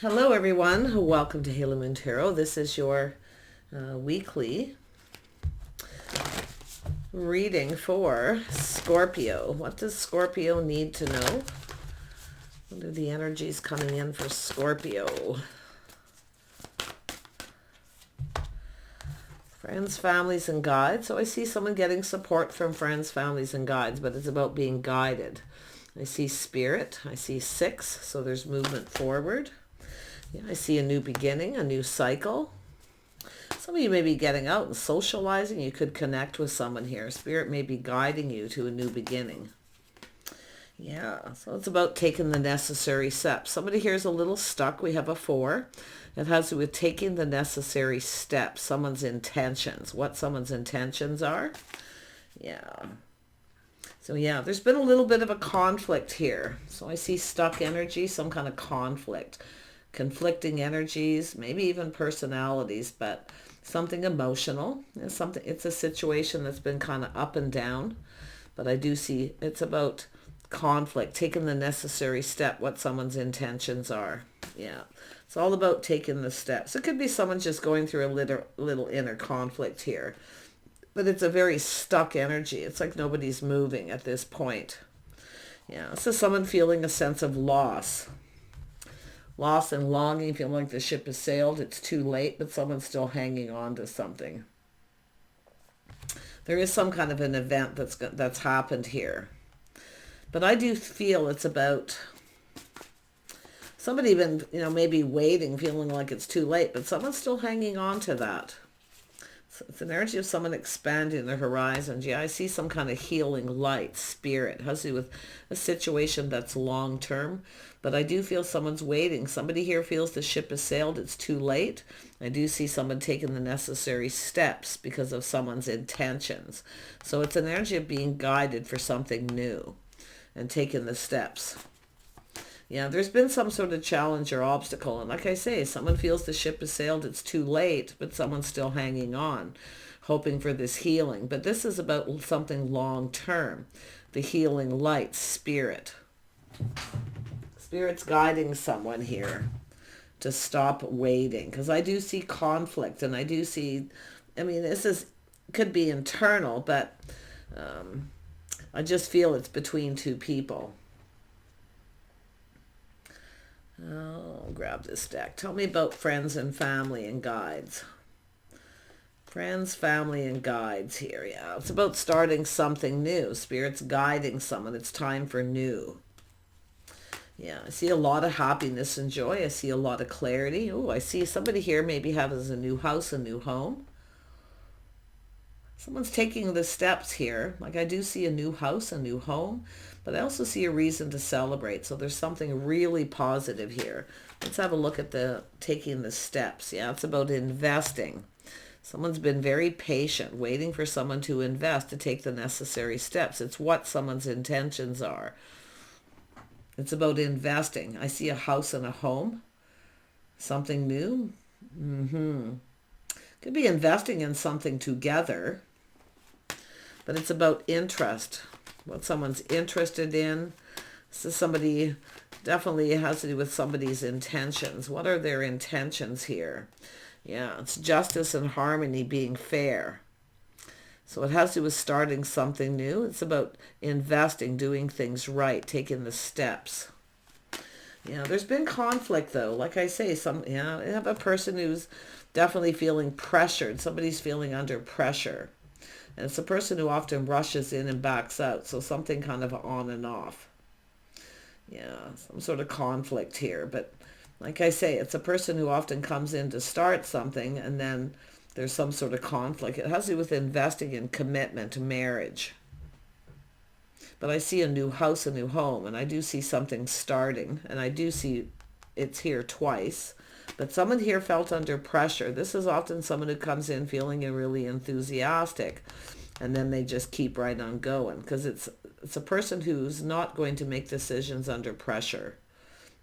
Hello everyone, welcome to Halo Moon Tarot. This is your weekly reading for Scorpio. What does Scorpio need to know? What are the energies coming in for Scorpio? Friends, families, and guides. So I see someone getting support from friends, families, and guides, but it's about being guided. I see spirit. I see 6, so there's movement forward. Yeah, I see a new beginning, a new cycle. Some of you may be getting out and socializing. You could connect with someone here. Spirit may be guiding you to a new beginning. Yeah, so it's about taking the necessary steps. Somebody here is a little stuck. We have a 4. It has to do with taking the necessary steps. Someone's intentions. What someone's intentions are. Yeah. So yeah, there's been a little bit of a conflict here. So I see stuck energy, some kind of conflict. Conflicting energies, maybe even personalities, but something emotional. It's a situation that's been kind of up and down, but I do see it's about conflict, taking the necessary step, what someone's intentions are. Yeah, it's all about taking the steps. It could be someone just going through a little inner conflict here, but it's a very stuck energy. It's like nobody's moving at this point. Yeah, so someone feeling a sense of loss. Loss and longing, feeling like the ship has sailed. It's too late, but someone's still hanging on to something. There is some kind of an event that's happened here. But I do feel it's about somebody been, maybe waiting, feeling like it's too late, but someone's still hanging on to that. It's an energy of someone expanding their horizons. Yeah, I see some kind of healing light, spirit. It has to do with a situation that's long term. But I do feel someone's waiting. Somebody here feels the ship has sailed. It's too late. I do see someone taking the necessary steps because of someone's intentions. So it's an energy of being guided for something new and taking the steps. Yeah, there's been some sort of challenge or obstacle. And like I say, someone feels the ship has sailed, it's too late, but someone's still hanging on, hoping for this healing. But this is about something long term. The healing light, spirit. Spirit's guiding someone here to stop waiting. Because I do see conflict, and I do see, could be internal, but I just feel it's between two people. I'll grab this deck. Tell me about friends and family and guides. Friends, family, and guides here. Yeah, it's about starting something new. Spirit's guiding someone. It's time for new. Yeah, I see a lot of happiness and joy. I see a lot of clarity. Oh, I see somebody here maybe has a new house, a new home. Someone's taking the steps here. Like I do see a new house, a new home, but I also see a reason to celebrate. So there's something really positive here. Let's have a look at the taking the steps. Yeah, it's about investing. Someone's been very patient, waiting for someone to invest, to take the necessary steps. It's what someone's intentions are. It's about investing. I see a house and a home. Something new. Could be investing in something together. But it's about interest, what someone's interested in. So somebody definitely has to do with somebody's intentions. What are their intentions here? Yeah, it's justice and harmony, being fair. So it has to do with starting something new. It's about investing, doing things right, taking the steps. Yeah, there's been conflict though. Like I say, I have a person who's definitely feeling pressured. Somebody's feeling under pressure. And it's a person who often rushes in and backs out. So something kind of on and off. Yeah, some sort of conflict here. But like I say, it's a person who often comes in to start something and then there's some sort of conflict. It has to do with investing in commitment, marriage. But I see a new house, a new home, and I do see something starting. And I do see it's here twice. But someone here felt under pressure. This is often someone who comes in feeling really enthusiastic, and then they just keep right on going, because it's a person who's not going to make decisions under pressure.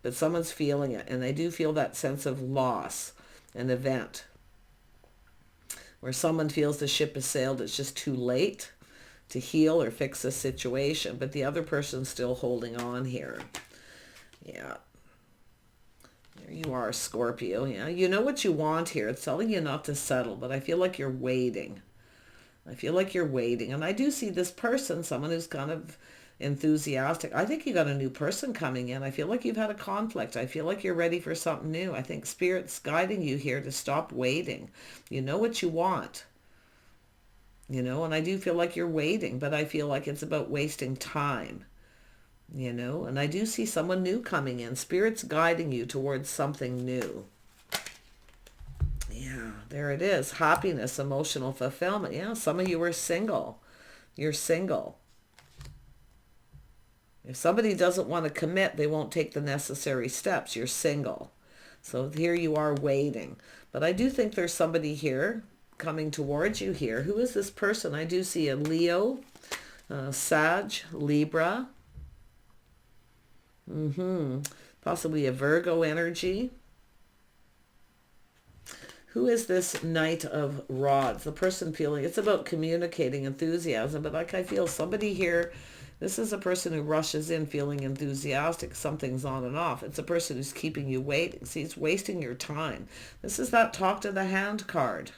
But someone's feeling it, and they do feel that sense of loss, an event, where someone feels the ship has sailed, it's just too late to heal or fix the situation, but the other person's still holding on here. Yeah. There You are a Scorpio, yeah. You know what you want here. It's telling you not to settle, but I feel like you're waiting. I feel like you're waiting. And I do see this person, someone who's kind of enthusiastic. I think you got a new person coming in. I feel like you've had a conflict. I feel like you're ready for something new. I think Spirit's guiding you here to stop waiting. You know what you want. You know, and I do feel like you're waiting, but I feel like it's about wasting time. You know, and I do see someone new coming in. Spirit's guiding you towards something new. Yeah, there it is. Happiness, emotional fulfillment. Yeah, some of you are single. You're single. If somebody doesn't want to commit, they won't take the necessary steps. You're single. So here you are waiting. But I do think there's somebody here coming towards you here. Who is this person? I do see a Leo, Sag, Libra. Possibly a Virgo energy. Who is this Knight of Rods? The person feeling, it's about communicating enthusiasm, but like I feel somebody here, this is a person who rushes in feeling enthusiastic. Something's on and off. It's a person who's keeping you waiting. See, it's wasting your time. This is that talk to the hand card.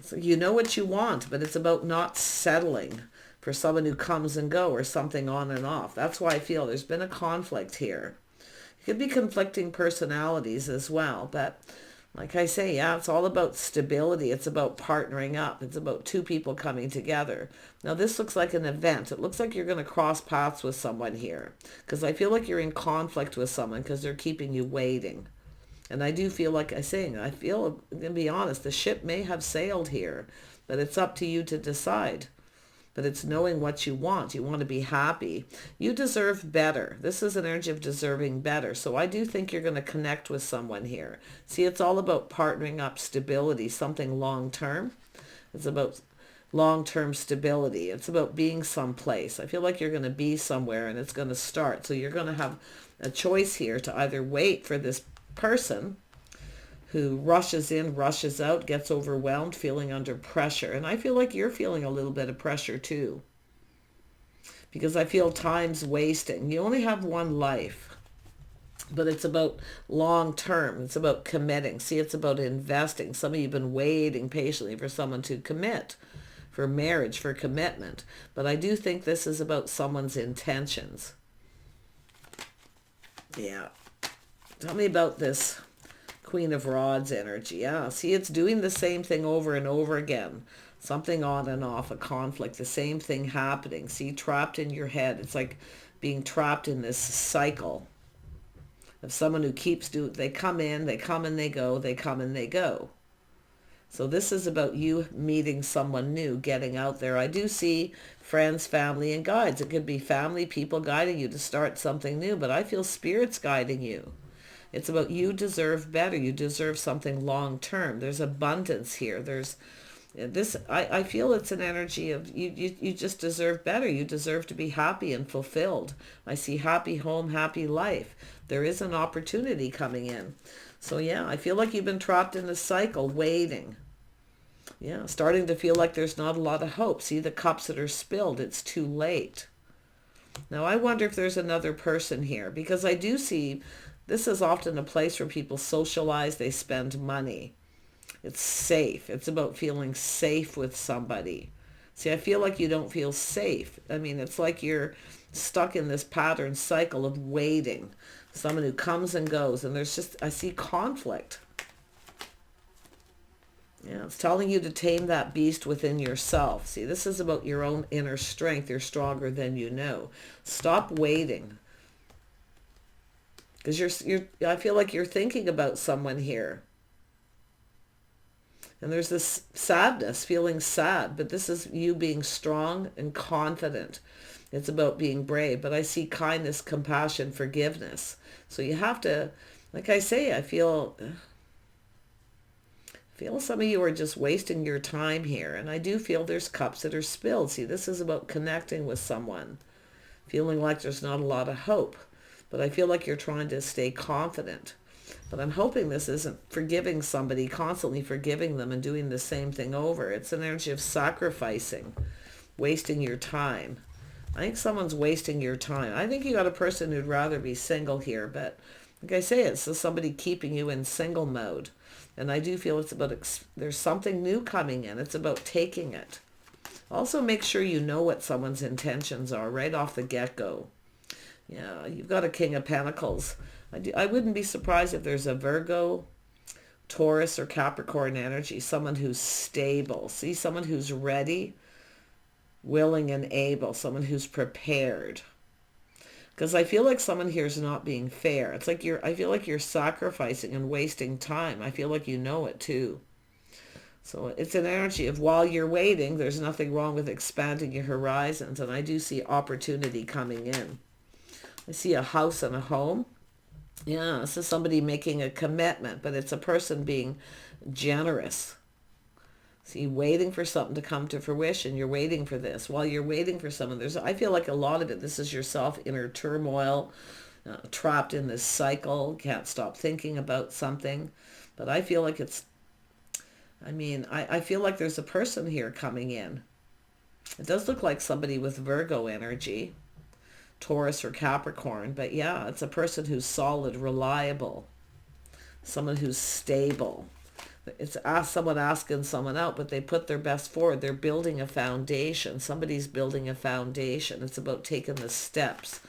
So you know what you want, but it's about not settling for someone who comes and go or something on and off. That's why I feel there's been a conflict here. It could be conflicting personalities as well, but like I say, yeah, it's all about stability. It's about partnering up. It's about two people coming together. Now, this looks like an event. It looks like you're going to cross paths with someone here because I feel like you're in conflict with someone because they're keeping you waiting. And I do feel like I feel, I'm going to be honest, the ship may have sailed here, but it's up to you to decide. But it's knowing what you want. You want to be happy. You deserve better. This is an energy of deserving better. So I do think you're going to connect with someone here. See, it's all about partnering up, stability, something long-term. It's about long-term stability. It's about being someplace. I feel like you're going to be somewhere and it's going to start. So you're going to have a choice here to either wait for this person who rushes in, rushes out, gets overwhelmed, feeling under pressure. And I feel like you're feeling a little bit of pressure too. Because I feel time's wasting. You only have one life. But it's about long term. It's about committing. See, it's about investing. Some of you have been waiting patiently for someone to commit, for marriage, for commitment. But I do think this is about someone's intentions. Yeah. Tell me about this Queen of Rods energy. Yeah, see, it's doing the same thing over and over again. Something on and off, a conflict, the same thing happening. See, trapped in your head. It's like being trapped in this cycle of someone who keeps doing, they come in, they come and they go, they come and they go. So this is about you meeting someone new, getting out there. I do see friends, family, and guides. It could be family, people guiding you to start something new, but I feel Spirit's guiding you. It's about you deserve better. You deserve something long term. There's abundance here. There's this. I feel it's an energy of you just deserve better. You deserve to be happy and fulfilled. I see happy home, happy life. There is an opportunity coming in. So yeah, I feel like you've been trapped in a cycle, waiting. Yeah, starting to feel like there's not a lot of hope. See the cups that are spilled. It's too late. Now I wonder if there's another person here because I do see. This is often a place where people socialize, they spend money. It's safe. It's about feeling safe with somebody. See, I feel like you don't feel safe. I mean, it's like you're stuck in this pattern cycle of waiting. Someone who comes and goes, and there's just, I see conflict. Yeah, it's telling you to tame that beast within yourself. See, this is about your own inner strength. You're stronger than you know. Stop waiting. Because I feel like you're thinking about someone here. And there's this sadness, feeling sad, but this is you being strong and confident. It's about being brave, but I see kindness, compassion, forgiveness. So you have to, like I say, I feel some of you are just wasting your time here. And I do feel there's cups that are spilled. See, this is about connecting with someone, feeling like there's not a lot of hope. But I feel like you're trying to stay confident. But I'm hoping this isn't forgiving somebody, constantly forgiving them and doing the same thing over. It's an energy of sacrificing, wasting your time. I think someone's wasting your time. I think you got a person who'd rather be single here, but Like I say, it's somebody keeping you in single mode. And I do feel it's about, there's something new coming in. It's about taking it. Also, make sure you know what someone's intentions are right off the get-go. Yeah, you've got a King of Pentacles. I wouldn't be surprised if there's a Virgo, Taurus, or Capricorn energy. Someone who's stable. See, someone who's ready, willing, and able. Someone who's prepared. Because I feel like someone here is not being fair. It's like I feel like you're sacrificing and wasting time. I feel like you know it too. So it's an energy of while you're waiting, there's nothing wrong with expanding your horizons. And I do see opportunity coming in. I see a house and a home. Yeah, this is somebody making a commitment, but it's a person being generous. See, waiting for something to come to fruition. You're waiting for this. While you're waiting for someone, I feel like a lot of it, this is yourself, inner turmoil, trapped in this cycle, can't stop thinking about something. But I feel like I feel like there's a person here coming in. It does look like somebody with Virgo energy, Taurus or Capricorn. But yeah, it's a person who's solid, reliable, someone who's stable. It's someone asking someone out, but they put their best forward. They're building a foundation. Somebody's building a foundation. It's about taking the steps.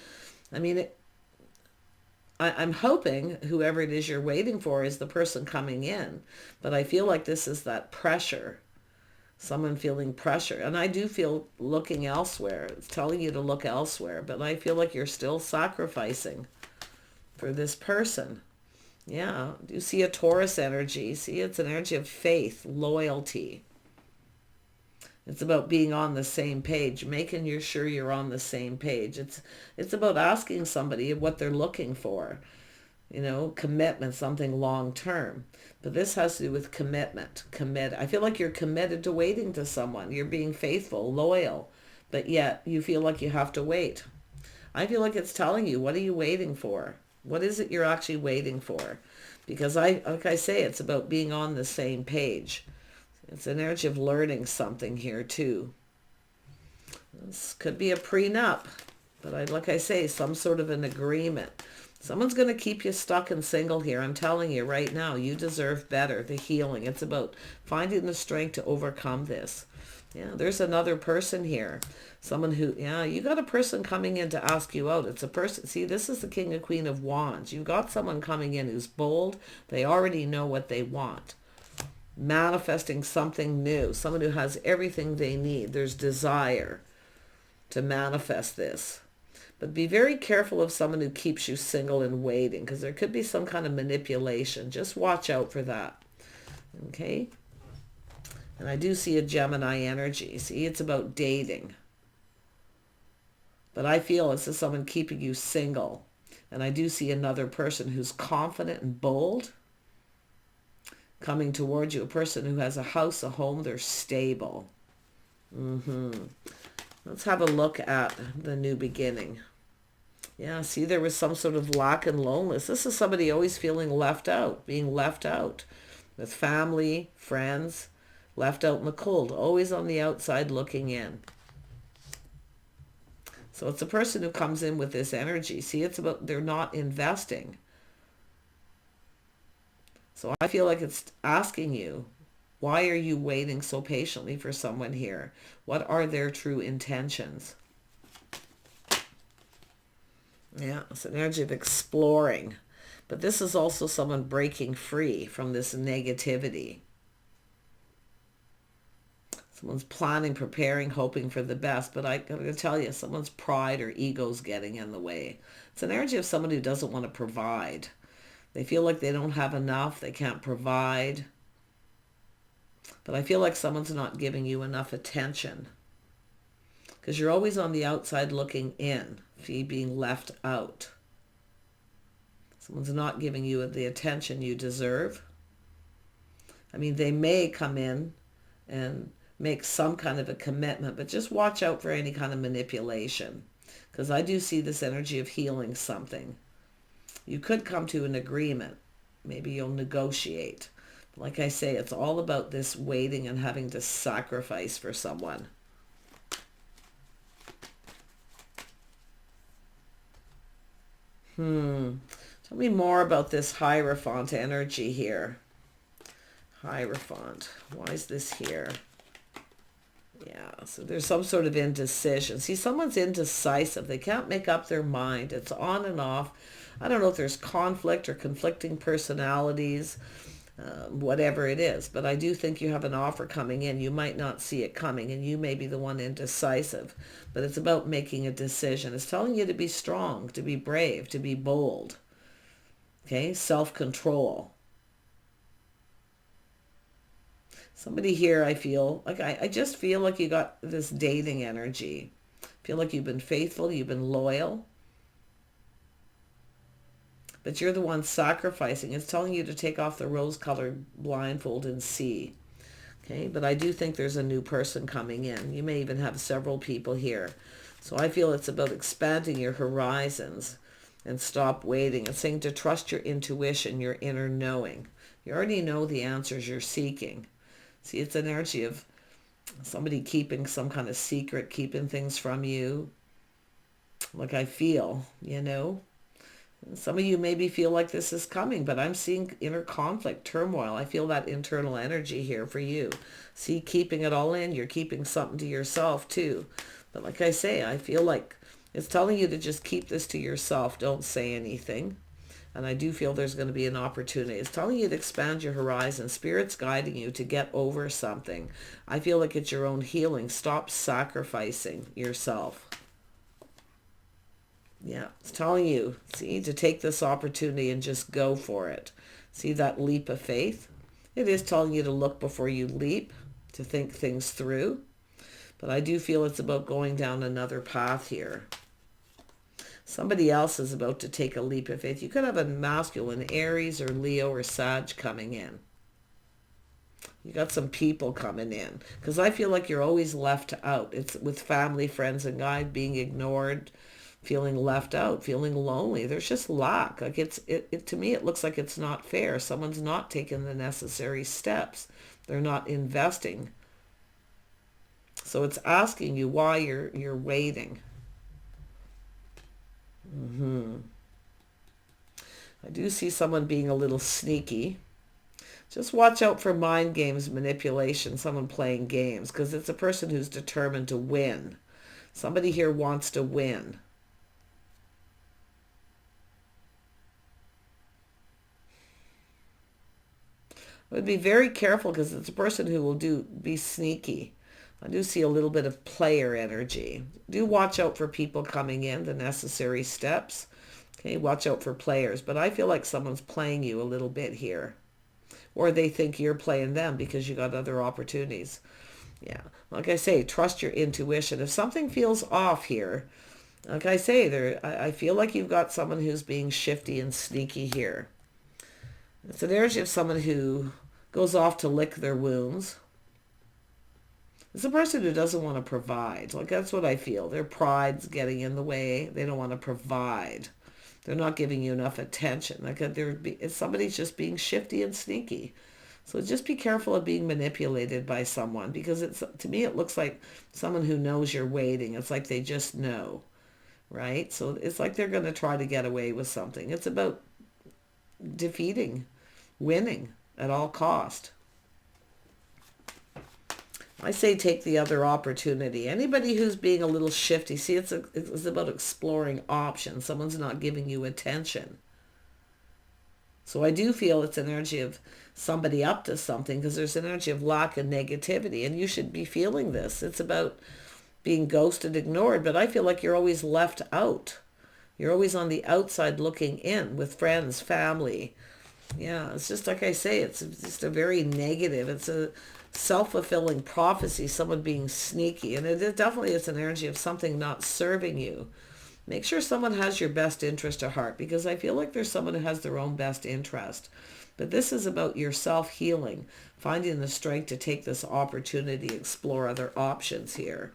I'm hoping whoever it is you're waiting for is the person coming in. But I feel like this is that pressure. Someone feeling pressure. And I do feel looking elsewhere. It's telling you to look elsewhere. But I feel like you're still sacrificing for this person. Yeah, you see a Taurus energy. See, it's an energy of faith, loyalty. It's about being on the same page, making sure you're on the same page. It's about asking somebody what they're looking for. Commitment, something long term. But this has to do with commitment. I feel like you're committed to waiting to someone. You're being faithful, loyal, but yet you feel like you have to wait. I feel like it's telling you, what are you waiting for? What is it you're actually waiting for? Because like I say, it's about being on the same page. It's an energy of learning something here too. This could be a prenup, but like I say, some sort of an agreement. Someone's going to keep you stuck and single here. I'm telling you right now, you deserve better. The healing. It's about finding the strength to overcome this. Yeah, there's another person here. Someone who, you got a person coming in to ask you out. It's a person. See, this is the King and Queen of Wands. You've got someone coming in who's bold. They already know what they want. Manifesting something new. Someone who has everything they need. There's desire to manifest this. But be very careful of someone who keeps you single and waiting, because there could be some kind of manipulation. Just watch out for that. Okay? And I do see a Gemini energy. See, it's about dating. But I feel this is someone keeping you single. And I do see another person who's confident and bold coming towards you. A person who has a house, a home, they're stable. Let's have a look at the new beginning. Yeah, see, there was some sort of lack and loneliness. This is somebody always feeling left out, being left out with family, friends, left out in the cold, always on the outside looking in. So it's a person who comes in with this energy. See, it's about they're not investing. So I feel like it's asking you, why are you waiting so patiently for someone here? What are their true intentions? Yeah, it's an energy of exploring. But this is also someone breaking free from this negativity. Someone's planning, preparing, hoping for the best. But I gotta tell you, someone's pride or ego's getting in the way. It's an energy of someone who doesn't want to provide. They feel like they don't have enough. They can't provide. But I feel like someone's not giving you enough attention. Because you're always on the outside looking in. Being left out. Someone's not giving you the attention you deserve. They may come in and make some kind of a commitment, but just watch out for any kind of manipulation. Because I do see this energy of healing something. You could come to an agreement. Maybe you'll negotiate. Like I say, it's all about this waiting and having to sacrifice for someone. Tell me more about this Hierophant energy here. Hierophant. Why is this here? Yeah, so there's some sort of indecision. See, someone's indecisive. They can't make up their mind. It's on and off. I don't know if there's conflict or conflicting personalities, whatever it is. But I do think you have an offer coming in. You might not see it coming, and you may be the one indecisive. But it's about making a decision. It's telling you to be strong, to be brave, to be bold. Okay, self-control. Somebody here, I feel like I just feel like you got this dating energy. Feel like you've been faithful, you've been loyal. But you're the one sacrificing. It's telling you to take off the rose-colored blindfold and see. Okay, but I do think there's a new person coming in. You may even have several people here. So I feel it's about expanding your horizons and stop waiting. It's saying to trust your intuition, your inner knowing. You already know the answers you're seeking. See, it's an energy of somebody keeping some kind of secret, keeping things from you. Like I feel, you know. Some of you maybe feel like this is coming, but I'm seeing inner conflict, turmoil. I feel that internal energy here for you. See, keeping it all in, you're keeping something to yourself too. But like I say, I feel like it's telling you to just keep this to yourself. Don't say anything. And I do feel there's going to be an opportunity. It's telling you to expand your horizon. Spirit's guiding you to get over something. I feel like it's your own healing. Stop sacrificing yourself. Yeah, it's telling you, see, to take this opportunity and just go for it. See that leap of faith? It is telling you to look before you leap, to think things through. But I do feel it's about going down another path here. Somebody else is about to take a leap of faith. You could have a masculine, Aries or Leo or Sag coming in. You got some people coming in. Because I feel like you're always left out. It's with family, friends, and guys being ignored, feeling left out, feeling lonely. There's just lack. Like to me, it looks like it's not fair. Someone's not taking the necessary steps. They're not investing. So it's asking you why you're waiting. I do see someone being a little sneaky. Just watch out for mind games, manipulation, someone playing games, because it's a person who's determined to win. Somebody here wants to win. I would be very careful because it's a person who will be sneaky. I do see a little bit of player energy. Do watch out for people coming in, the necessary steps. Okay, watch out for players. But I feel like someone's playing you a little bit here. Or they think you're playing them because you got other opportunities. Yeah, like I say, trust your intuition. If something feels off here, like I say, I feel like you've got someone who's being shifty and sneaky here. It's an energy of someone who goes off to lick their wounds. It's a person who doesn't want to provide. Like that's what I feel. Their pride's getting in the way. They don't want to provide. They're not giving you enough attention. Like somebody's just being shifty and sneaky. So just be careful of being manipulated by someone because to me it looks like someone who knows you're waiting. It's like they just know, right? So it's like they're going to try to get away with something. It's about defeating, winning at all cost. I say take the other opportunity. Anybody who's being a little shifty, see, it's about exploring options. Someone's not giving you attention. So I do feel it's an energy of somebody up to something because there's an energy of lack and negativity, and you should be feeling this. It's about being ghosted, ignored, but I feel like you're always left out. You're always on the outside looking in with friends, family. Yeah, it's just like I say, it's just a very negative, it's a self-fulfilling prophecy, someone being sneaky, and it definitely is an energy of something not serving you. Make sure someone has your best interest at heart because I feel like there's someone who has their own best interest. But this is about your self-healing, finding the strength to take this opportunity, explore other options here.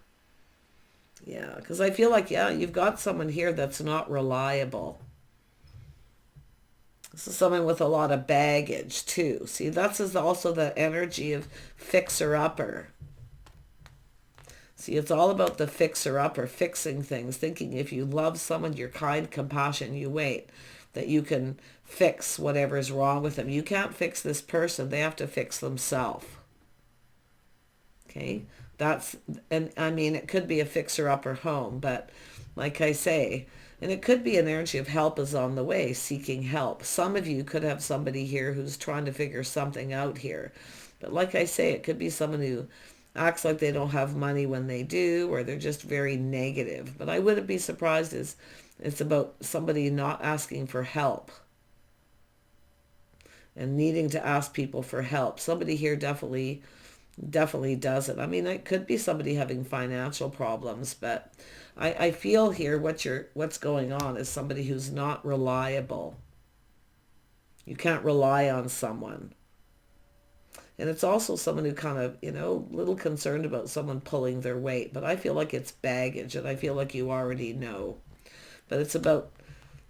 Yeah, because I feel like, yeah, you've got someone here that's not reliable. This is someone with a lot of baggage too. See, that's also the energy of fixer-upper. See, it's all about the fixer-upper, fixing things, thinking if you love someone, you're kind, compassionate, you wait. that you can fix whatever's wrong with them. You can't fix this person. They have to fix themselves. Okay? And I mean, it could be a fixer-upper home, but like I say, and it could be an energy of help is on the way, seeking help. Some of you could have somebody here who's trying to figure something out here. But like I say, it could be someone who acts like they don't have money when they do, or they're just very negative. But I wouldn't be surprised as it's about somebody not asking for help and needing to ask people for help. Somebody here definitely does it. I mean, it could be somebody having financial problems, but I feel here what's going on is somebody who's not reliable. You can't rely on someone. And it's also someone who kind of, a little concerned about someone pulling their weight. But I feel like it's baggage, and I feel like you already know. But it's about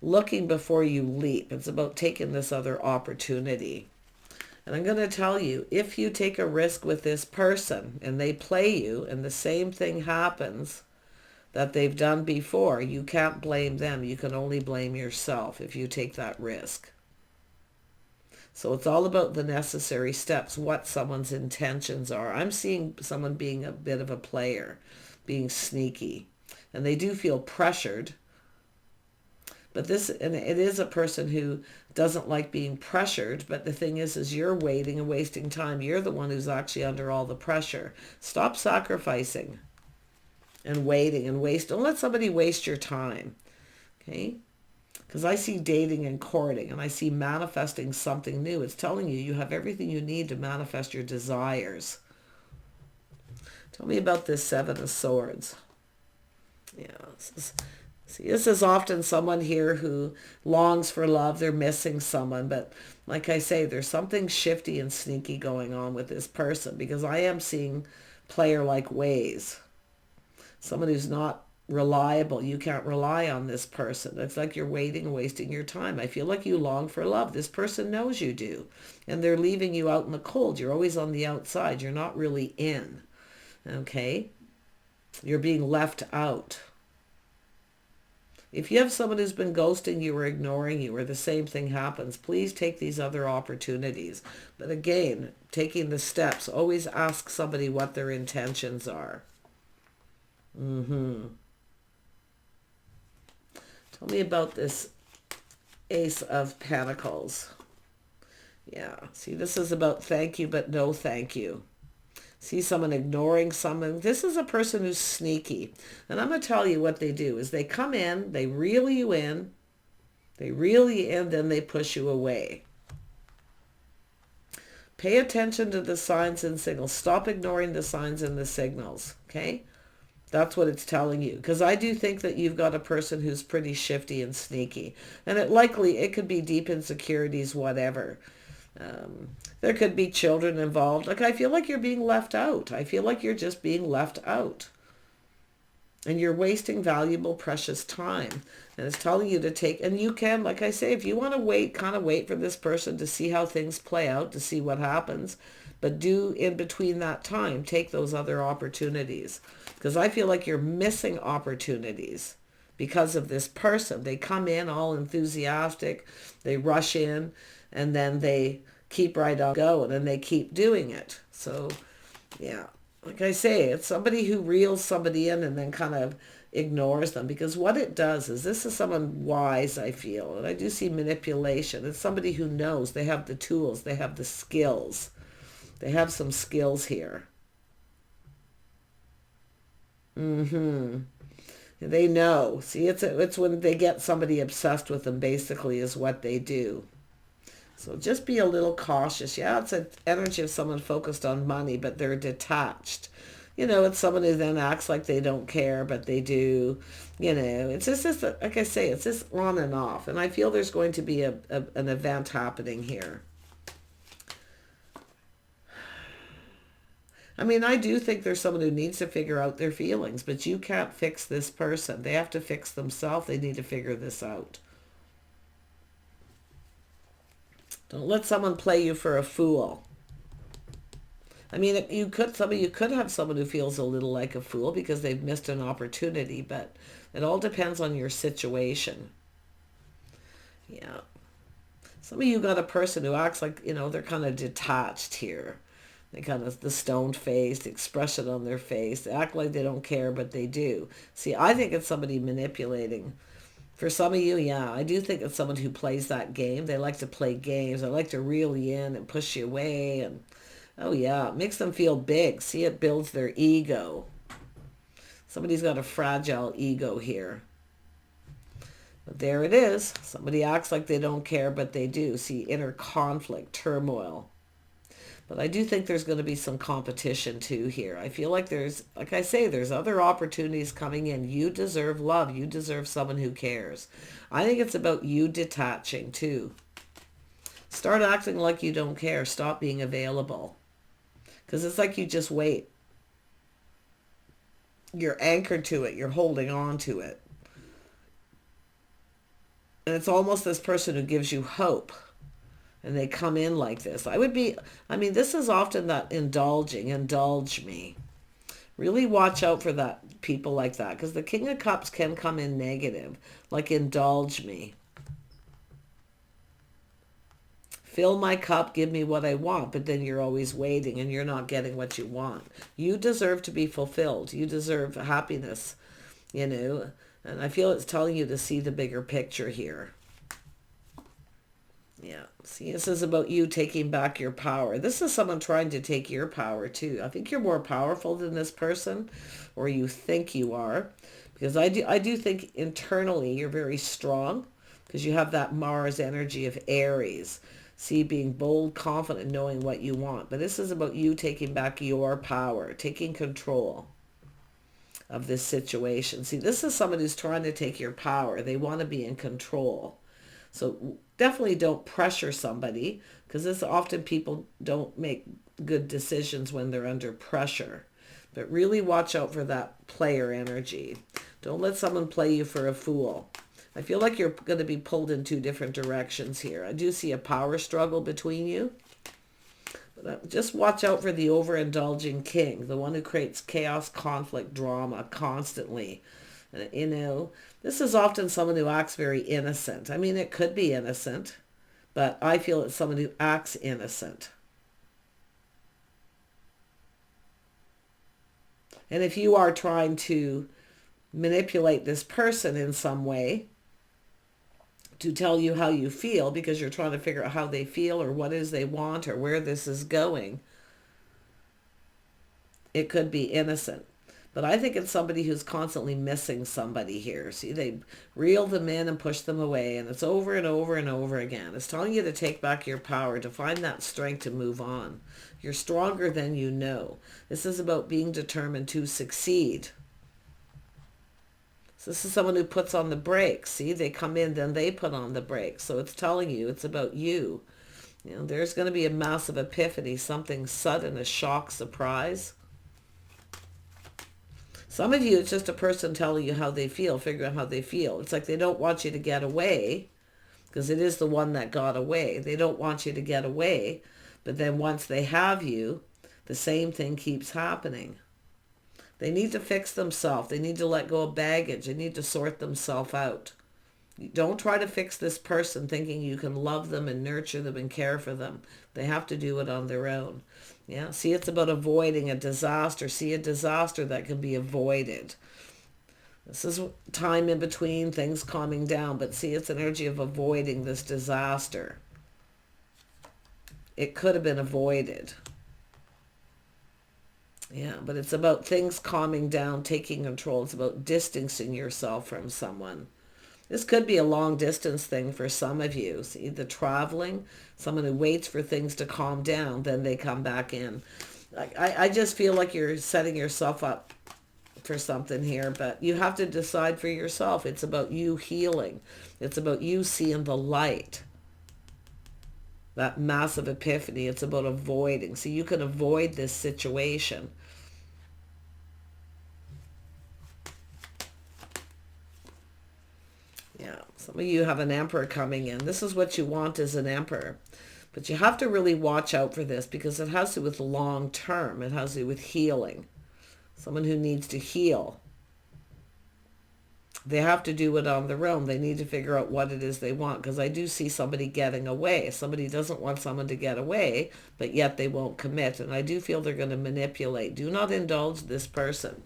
looking before you leap. It's about taking this other opportunity. And I'm going to tell you, if you take a risk with this person and they play you and the same thing happens that they've done before, you can't blame them. You can only blame yourself if you take that risk. So it's all about the necessary steps, what someone's intentions are. I'm seeing someone being a bit of a player, being sneaky. And they do feel pressured. But it is a person who doesn't like being pressured. But the thing is you're waiting and wasting time. You're the one who's actually under all the pressure. Stop sacrificing and waiting and waste. Don't let somebody waste your time. Okay? Because I see dating and courting, and I see manifesting something new. It's telling you have everything you need to manifest your desires. Tell me about this Seven of Swords. Yeah, this is often someone here who longs for love. They're missing someone. But like I say, there's something shifty and sneaky going on with this person, because I am seeing player-like ways. Someone who's not reliable. You can't rely on this person. It's like you're waiting and wasting your time. I feel like you long for love. This person knows you do. And they're leaving you out in the cold. You're always on the outside. You're not really in. Okay? You're being left out. If you have someone who's been ghosting you or ignoring you, or the same thing happens, please take these other opportunities. But again, taking the steps, always ask somebody what their intentions are. Tell me about this Ace of Pentacles. Yeah, see, this is about thank you, but no thank you. See someone ignoring someone. This is a person who's sneaky. And I'm going to tell you what they do is they come in, they reel you in, then they push you away. Pay attention to the signs and signals. Stop ignoring the signs and the signals, okay? That's what it's telling you. Because I do think that you've got a person who's pretty shifty and sneaky. And it could be deep insecurities, whatever. There could be children involved. Like, I feel like you're being left out. I feel like you're just being left out. And you're wasting valuable, precious time. And it's telling you to take, and you can, like I say, if you want to wait, kind of wait for this person to see how things play out, to see what happens. But do, in between that time, take those other opportunities. Because I feel like you're missing opportunities because of this person. They come in all enthusiastic, they rush in, and then they keep right on going, and they keep doing it. So, yeah, like I say, it's somebody who reels somebody in and then kind of ignores them. Because what it does is, this is someone wise, I feel, and I do see manipulation. It's somebody who knows. They have the tools. They have the skills. They have some skills here. They know. See, it's when they get somebody obsessed with them, basically, is what they do. So just be a little cautious. Yeah, it's an energy of someone focused on money, but they're detached. It's someone who then acts like they don't care, but they do. It's just like I say, it's just on and off. And I feel there's going to be an event happening here. I mean, I do think there's someone who needs to figure out their feelings, but you can't fix this person. They have to fix themselves. They need to figure this out. Don't let someone play you for a fool. I mean, somebody could have someone who feels a little like a fool because they've missed an opportunity, but it all depends on your situation. Yeah. Some of you got a person who acts like, they're kind of detached here. They kind of, the stoned face, the expression on their face. They act like they don't care, but they do. See, I think it's somebody manipulating. For some of you, yeah, I do think it's someone who plays that game. They like to play games. They like to reel you in and push you away. And, oh yeah, it makes them feel big. See, it builds their ego. Somebody's got a fragile ego here. But there it is. Somebody acts like they don't care, but they do. See, inner conflict, turmoil. But I do think there's going to be some competition too here. I feel like there's, like I say, there's other opportunities coming in. You deserve love. You deserve someone who cares. I think it's about you detaching too. Start acting like you don't care. Stop being available. Because it's like you just wait. You're anchored to it. You're holding on to it. And it's almost this person who gives you hope. And they come in like this. This is often that indulge me. Really watch out for that, people like that. Because the King of Cups can come in negative. Like indulge me. Fill my cup, give me what I want. But then you're always waiting and you're not getting what you want. You deserve to be fulfilled. You deserve happiness, And I feel it's telling you to see the bigger picture here. Yeah. See, this is about you taking back your power. This is someone trying to take your power too. I think you're more powerful than this person, or you think you are, because I do think internally you're very strong, because you have that Mars energy of Aries. See, being bold, confident, knowing what you want. But this is about you taking back your power, taking control of this situation. See, this is someone who's trying to take your power. They want to be in control. So definitely don't pressure somebody, because this often people don't make good decisions when they're under pressure. But really watch out for that player energy. Don't let someone play you for a fool. I feel like you're going to be pulled in two different directions here. I do see a power struggle between you. But just watch out for the overindulging king, the one who creates chaos, conflict, drama constantly. This is often someone who acts very innocent. It could be innocent, but I feel it's someone who acts innocent. And if you are trying to manipulate this person in some way to tell you how you feel, because you're trying to figure out how they feel or what it is they want or where this is going, it could be innocent. But I think it's somebody who's constantly missing somebody here. See, they reel them in and push them away, and it's over and over and over again. It's telling you to take back your power, to find that strength to move on. You're stronger than you know. This is about being determined to succeed. So this is someone who puts on the brakes. See, they come in, then they put on the brakes. So it's telling you it's about you. There's going to be a massive epiphany, something sudden, a shock, surprise. Some of you, it's just a person telling you how they feel, figuring out how they feel. It's like they don't want you to get away, because it is the one that got away. They don't want you to get away, but then once they have you, the same thing keeps happening. They need to fix themselves. They need to let go of baggage. They need to sort themselves out. Don't try to fix this person thinking you can love them and nurture them and care for them. They have to do it on their own. Yeah, see, it's about avoiding a disaster. See, a disaster that can be avoided. This is time in between, things calming down. But see, it's an energy of avoiding this disaster. It could have been avoided. Yeah, but it's about things calming down, taking control. It's about distancing yourself from someone. This could be a long distance thing for some of you. See, the traveling, someone who waits for things to calm down, then they come back in. I just feel like you're setting yourself up for something here, but you have to decide for yourself. It's about you healing. It's about you seeing the light. That massive epiphany. It's about avoiding. So you can avoid this situation. Yeah, some of you have an emperor coming in. This is what you want as an emperor. But you have to really watch out for this, because it has to do with long term. It has to do with healing. Someone who needs to heal. They have to do it on their own. They need to figure out what it is they want, because I do see somebody getting away. Somebody doesn't want someone to get away, but yet they won't commit. And I do feel they're going to manipulate. Do not indulge this person.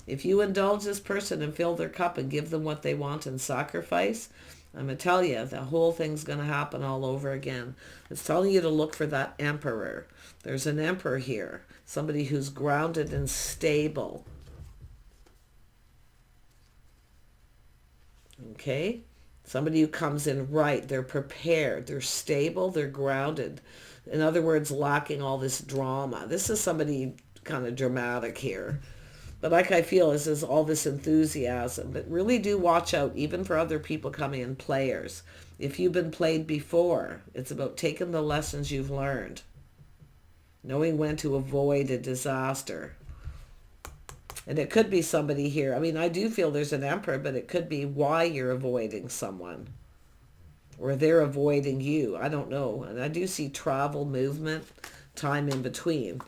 If you indulge this person and fill their cup and give them what they want and sacrifice, I'm going to tell you, the whole thing's going to happen all over again. It's telling you to look for that emperor. There's an emperor here. Somebody who's grounded and stable. Okay? Somebody who comes in right. They're prepared. They're stable. They're grounded. In other words, lacking all this drama. This is somebody kind of dramatic here. But like I feel, this is all this enthusiasm. But really do watch out, even for other people coming in, players. If you've been played before, it's about taking the lessons you've learned. Knowing when to avoid a disaster. And it could be somebody here. I mean, I do feel there's an emperor, but it could be why you're avoiding someone. Or they're avoiding you. I don't know. And I do see travel, movement, time in between.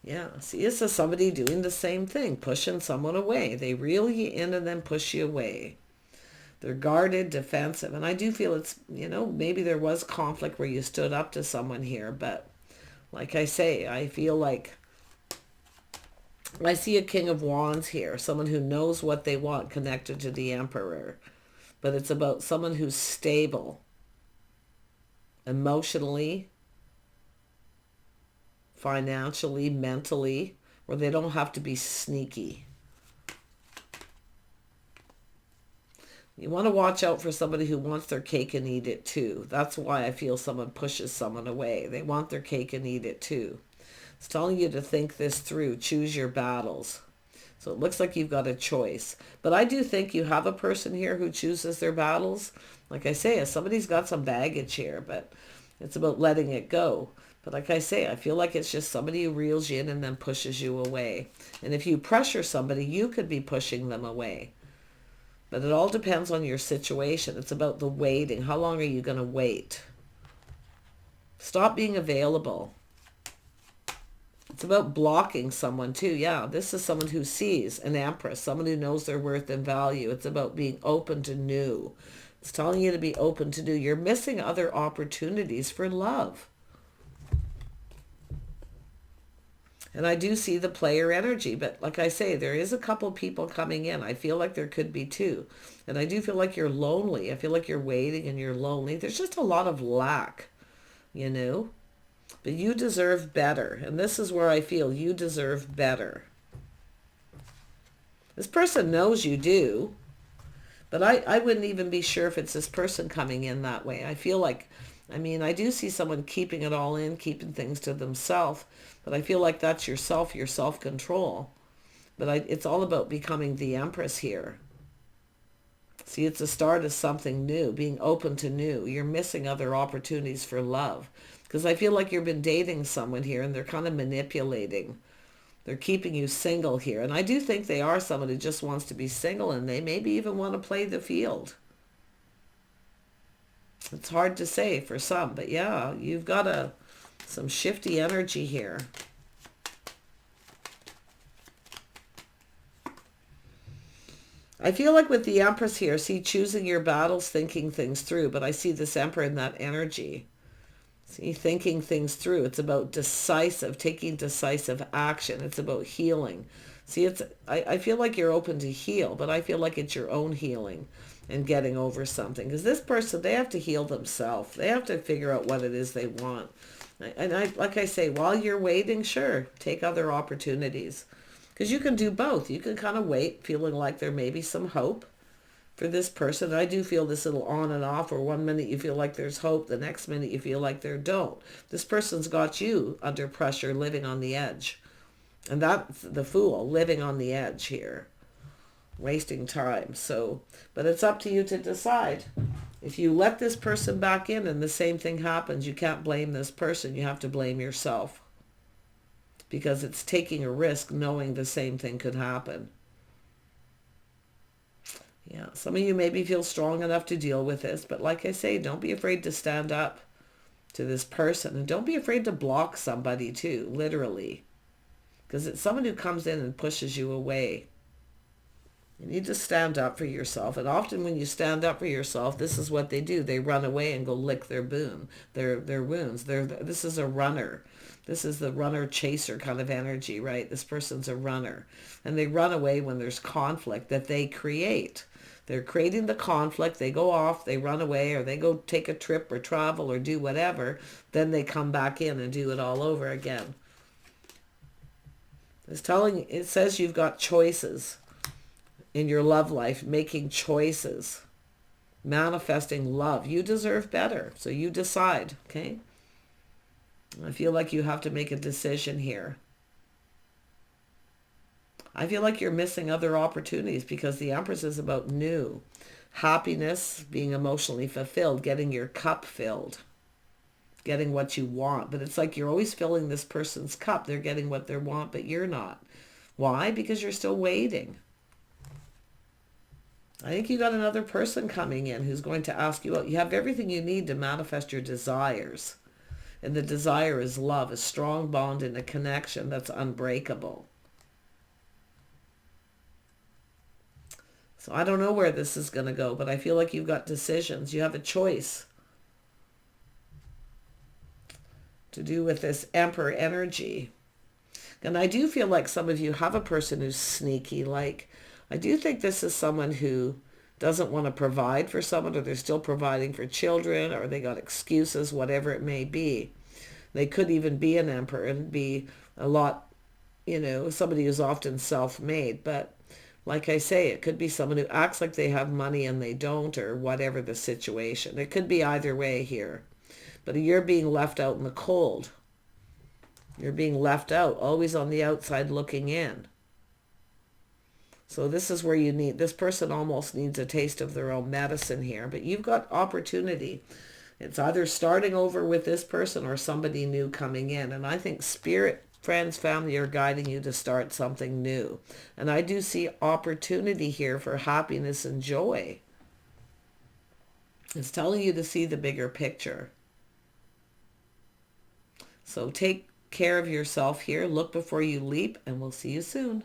Yeah, see, this is somebody doing the same thing, pushing someone away. They reel you in and then push you away. They're guarded, defensive. And I do feel it's, maybe there was conflict where you stood up to someone here. But like I say, I feel like I see a King of Wands here, someone who knows what they want connected to the Emperor. But it's about someone who's stable, emotionally, financially, mentally, where they don't have to be sneaky. You want to watch out for somebody who wants their cake and eat it too. That's why I feel someone pushes someone away. They want their cake and eat it too. It's telling you to think this through. Choose your battles. So it looks like you've got a choice. But I do think you have a person here who chooses their battles. Like I say, somebody's got some baggage here, but it's about letting it go. But like I say, I feel like it's just somebody who reels you in and then pushes you away. And if you pressure somebody, you could be pushing them away. But it all depends on your situation. It's about the waiting. How long are you going to wait? Stop being available. It's about blocking someone too. Yeah, this is someone who sees an empress, someone who knows their worth and value. It's about being open to new. It's telling you to be open to new. You're missing other opportunities for love. And I do see the player energy, but like I say, there is a couple people coming in. I feel like there could be two. And I do feel like you're lonely. I feel like you're waiting and you're lonely. There's just a lot of lack, But you deserve better. And this is where I feel you deserve better. This person knows you do. But I wouldn't even be sure if it's this person coming in that way. I feel like, I do see someone keeping it all in, keeping things to themselves. But I feel like that's your self-control. But it's all about becoming the Empress here. See, it's the start of something new, being open to new. You're missing other opportunities for love. Because I feel like you've been dating someone here and they're kind of manipulating. They're keeping you single here. And I do think they are someone who just wants to be single, and they maybe even want to play the field. It's hard to say for some, but yeah, you've got some shifty energy here. I feel like with the Empress here, see, choosing your battles, thinking things through, but I see this Emperor in that energy. See, thinking things through. It's about taking decisive action. It's about healing. See, I feel like you're open to heal, but I feel like it's your own healing and getting over something. Because this person, they have to heal themselves. They have to figure out what it is they want. And like I say, while you're waiting, sure, take other opportunities. Because you can do both. You can kind of wait, feeling like there may be some hope for this person. I do feel this little on and off, or 1 minute you feel like there's hope, the next minute you feel like there don't. This person's got you under pressure, living on the edge. And that's the Fool, living on the edge here, wasting time. So, but it's up to you to decide. If you let this person back in and the same thing happens, you can't blame this person. You have to blame yourself. Because it's taking a risk knowing the same thing could happen. Yeah, some of you maybe feel strong enough to deal with this, but like I say, don't be afraid to stand up to this person, and don't be afraid to block somebody too, literally, because it's someone who comes in and pushes you away. You need to stand up for yourself. And often when you stand up for yourself, this is what they do. They run away and go lick their wounds. This is a runner. This is the runner chaser kind of energy, right? This person's a runner. And they run away when there's conflict that they create. They're creating the conflict. They go off, they run away, or they go take a trip or travel or do whatever. Then they come back in and do it all over again. It says you've got choices in your love life, making choices, manifesting love. You deserve better, so you decide, okay? I feel like you have to make a decision here. I feel like you're missing other opportunities because the Empress is about new. Happiness, being emotionally fulfilled, getting your cup filled, getting what you want. But it's like you're always filling this person's cup. They're getting what they want, but you're not. Why? Because you're still waiting. I think you got another person coming in who's going to ask you out. You have everything you need to manifest your desires. And the desire is love, a strong bond and a connection that's unbreakable. So I don't know where this is going to go, but I feel like you've got decisions. You have a choice to do with this Emperor energy. And I do feel like some of you have a person who's sneaky. Like, I do think this is someone who doesn't want to provide for someone, or they're still providing for children, or they got excuses, whatever it may be. They could even be an Emperor and be a lot, somebody who's often self-made. But like I say, it could be someone who acts like they have money and they don't, or whatever the situation. It could be either way here. But you're being left out in the cold. You're being left out, always on the outside looking in. So this is where this person almost needs a taste of their own medicine here. But you've got opportunity. It's either starting over with this person or somebody new coming in. And I think Spirit, friends, family are guiding you to start something new. And I do see opportunity here for happiness and joy. It's telling you to see the bigger picture. So take care of yourself here. Look before you leap, and we'll see you soon.